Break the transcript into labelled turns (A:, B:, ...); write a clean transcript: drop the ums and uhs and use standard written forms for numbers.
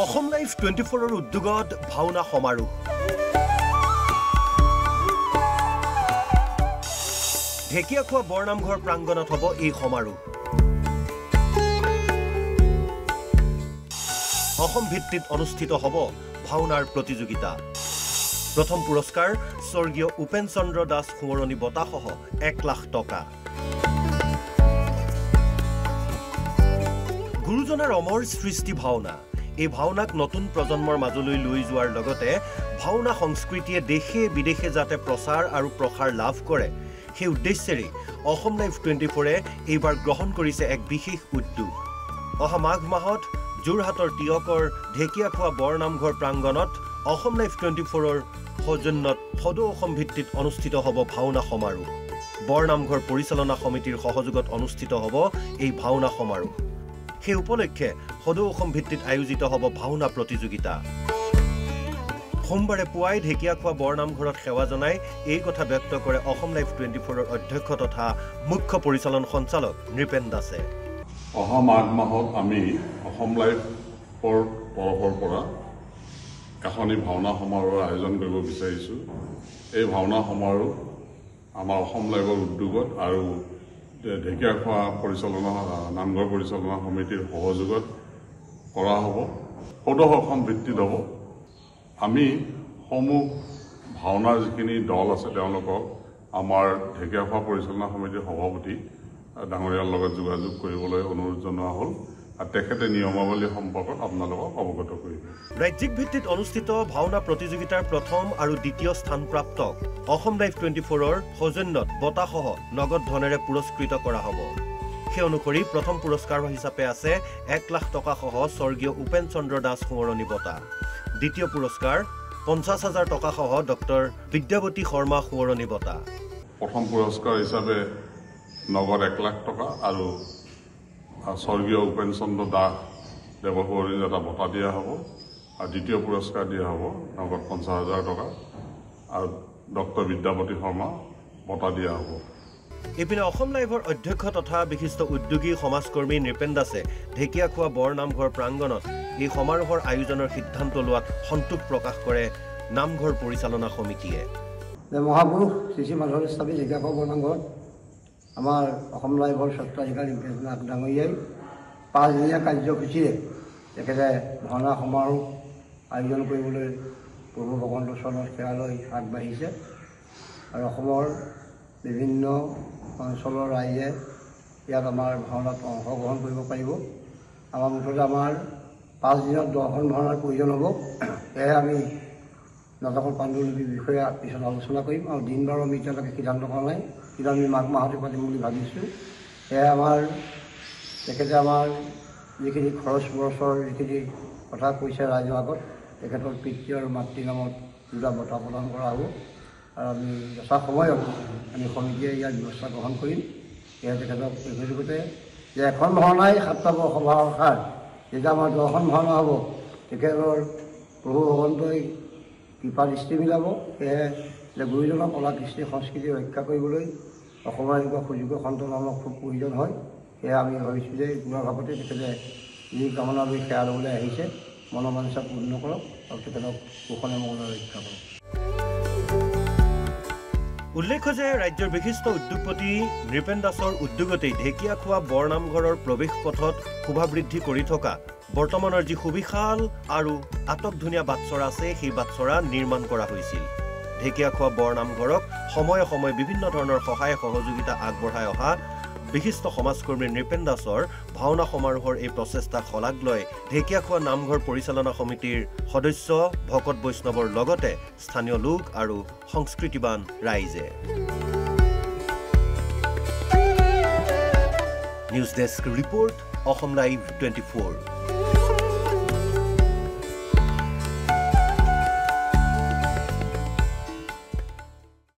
A: Assam live 24 উদ্যোগত ভাওনা সমাৰোহ ঢেকিয়াখোৱা বৰনামঘৰ প্ৰাংগণত হ'ব এই সমাৰোহ অসম ভিত্তিত অনুষ্ঠিত হ'ব ভাওনাৰ প্ৰতিযোগিতা প্ৰথম পুৰস্কাৰ স্বৰ্গীয় উপেন চন্দ্ৰ দাস সোঁৱৰণী বঁটাসহ 1 লাখ টকা গুৰুজনাৰ অমৰ সৃষ্টি ভাওনা এই ভাওনাক নতুন প্ৰজন্মৰ মাজলৈ লৈ যোৱাৰ লগতে ভাওনা সংস্কৃতিয়ে দেশে বিদেশে যাতে প্ৰচাৰ আৰু প্ৰসাৰ লাভ কৰে সেই উদ্দেশ্যেৰে অসম লাইভ 24 এইবাৰ গ্ৰহণ কৰিছে এক বিশেষ উদ্যোগ অহা মাঘ মাহত যোৰহাটৰ টিয়কৰ ঢেকিয়াখোৱা বৰনামঘৰ প্ৰাংগণত অসম লাইভ 24 সৌজন্যত সদৌ অসম ভিত্তিত অনুষ্ঠিত হ'ব ভাওনা সমাৰোহ বৰনামঘৰ পৰিচালনা সমিতিৰ সহযোগত অনুষ্ঠিত হ'ব এই ভাওনা সমাৰোহ সেই উপলক্ষে সদৌ অসম ভিত্তিত আয়োজিত হ'ব ভাওনা প্ৰতিযোগিতা সোমবাৰে পুৱাই ঢেকিয়াখোৱা বৰনামঘৰত সেৱা জনাই এই কথা ব্যক্ত কৰে অসম লাইভ 24 অধ্যক্ষ তথা মুখ্য পৰিচালন সঞ্চালক নৃপেন দাসে
B: অহা মাঘ মাহত আমি অসম লাইভৰ তৰফৰ পৰা কাহিনী ভাওনা সমাৰোহৰ আয়োজন কৰিব বিচাৰিছোঁ এই ভাওনা সমাৰোহ আমাৰ অসম লাইভৰ উদ্যোগত আৰু ঢেকিয়াখোৱা পৰিচালনা নামঘৰ পৰিচালনা সমিতিৰ সহযোগত কৰা হ'ব সদৌ অসম ভিত্তিত হ'ব আমি সমূহ ভাওনাৰ যিখিনি দল আছে তেওঁলোকক আমাৰ ঢেকিয়াখোৱা পৰিচালনা সমিতিৰ সভাপতি ডাঙৰীয়াৰ লগত যোগাযোগ কৰিবলৈ অনুৰোধ জনোৱা হ'ল আৰু তেখেতে নিয়মাৱলী সম্পৰ্কত আপোনালোকক অৱগত কৰিব
A: ৰাজ্যিক ভিত্তিত অনুষ্ঠিত ভাওনা প্ৰতিযোগিতাৰ প্ৰথম আৰু দ্বিতীয় স্থানপ্ৰাপ্ত অসম লাইভ 24 সৌজন্যত বঁটাসহ নগদ ধনেৰে পুৰস্কৃত কৰা হ'ব সেই অনুসৰি প্ৰথম পুৰস্কাৰ হিচাপে আছে 1 লাখ টকা সহ স্বৰ্গীয় উপেন চন্দ্ৰ দাস সোঁৱৰণী বঁটা দ্বিতীয় পুৰস্কাৰ 50,000 টকা সহ ডক্টৰ বিদ্যাৱতী শৰ্মা সোঁৱৰণী বঁটা
B: প্ৰথম পুৰস্কাৰ হিচাপে নগদ 1 লাখ টকা আৰু স্বৰ্গীয় উপেন চন্দ্ৰ দাস দেৱসুৱৰণীৰ এটা বঁটা দিয়া হ'ব আৰু দ্বিতীয় পুৰস্কাৰ দিয়া হ'ব নগদ 50,000 টকা আৰু ডক্টৰ বিদ্যাৱতী শৰ্মা বঁটা দিয়া হ'ব
A: ইপিনে অসম লাইভৰ অধ্যক্ষ তথা বিশিষ্ট উদ্যোগী সমাজকৰ্মী নৃপেন দাসে ঢেকিয়াখোৱা বৰনামঘৰ প্ৰাংগণত এই সমাৰোহৰ আয়োজনৰ সিদ্ধান্ত লোৱাত সন্তোষ প্ৰকাশ কৰে নামঘৰ পৰিচালনা সমিতিয়ে
C: মহাপুৰুষ শ্ৰী শ্ৰী মাধৱ স্বামী ঢেকিয়াখোৱা বৰনামঘৰত আমাৰ অসম লাইভৰ স্বত্বাধিকাৰী নাথ ডাঙৰীয়াই 5 দিনীয়া কাৰ্যসূচীৰে তেখেতে ভাওনা সমাৰোহ আয়োজন কৰিবলৈ প্ৰভু ভগৱন্তৰ চৰণত সেৱা লৈ আগবাঢ়িছে আৰু অসমৰ বিভিন্ন অঞ্চলৰ ৰাইজে ইয়াত আমাৰ ভাওনাত অংশগ্ৰহণ কৰিব পাৰিব আমাৰ মুঠতে আমাৰ 5 দিনত 10খন ভাওনাৰ প্ৰয়োজন হ'ব সেয়ে আমি নাটকৰ পাণ্ডুলিপিৰ বিষয়ে পিছত আলোচনা কৰিম আৰু দিন বাৰ আমি এতিয়ালৈকে সিদ্ধান্ত কৰা নাই কিন্তু আমি মাঘ মাহতে পাতিম বুলি ভাবিছোঁ সেয়ে আমাৰ তেখেতে আমাৰ যিখিনি খৰচ বৰচৰ যিখিনি কথা কৈছে ৰাইজৰ আগত তেখেতৰ পিতৃ আৰু মাতৃ নামত দুটা বঁটা প্ৰদান কৰা হ'ব আৰু আমি যথা সময়ত আমি সমিতিয়ে ইয়াৰ ব্যৱস্থা গ্ৰহণ কৰিম সেয়ে তেখেতক এই সুযোগতে যে এখন ভাওনাই 7টা বৰসভাৰ সাৰ যেতিয়া আমাৰ 10খন ভাওনা হ'ব তেখেতৰ প্ৰভু ভগৱন্তই কৃপা দৃষ্টি মিলাব সেয়ে যে গুৰুজনৰ কলা কৃষ্টি সংস্কৃতি ৰক্ষা কৰিবলৈ অসমৰ এনেকুৱা সুযোগ্য সন্তান আমাক খুব প্ৰয়োজন হয় সেয়ে আমি ভাবিছোঁ যে গুণৰ ভাগতে তেখেতে যি কামনা লৈ সেৱা ল'বলৈ আহিছে মনোমাঞ্চা পূৰ্ণ কৰক আৰু তেখেতক কুশলে মংগলে ৰক্ষা কৰক
A: উল্লেখ্য যে ৰাজ্যৰ বিশিষ্ট উদ্যোগপতি নৃপেন দাসৰ উদ্যোগতেই ঢেকিয়াখোৱা বৰনামঘৰৰ প্ৰৱেশ পথত শোভা বৃদ্ধি কৰি থকা বৰ্তমানৰ যি সুবিশাল আৰু আটকধুনীয়া বাটচৰা আছে সেই বাটচৰা নিৰ্মাণ কৰা হৈছিল ঢেকিয়াখোৱা বৰনামঘৰক সময়ে সময়ে বিভিন্ন ধৰণৰ সহায় সহযোগিতা আগবঢ়াই অহা বিশিষ্ট সমাজকৰ্মী নৃপেন দাসৰ ভাওনা সমাৰোহৰ এই প্ৰচেষ্টা শলাগ লৈ ঢেকিয়াখোৱা নামঘৰ পৰিচালনা সমিতিৰ সদস্য ভকত বৈষ্ণৱৰ লগতে স্থানীয় লোক আৰু সংস্কৃতিবান ৰাইজে news desk report Assam live 24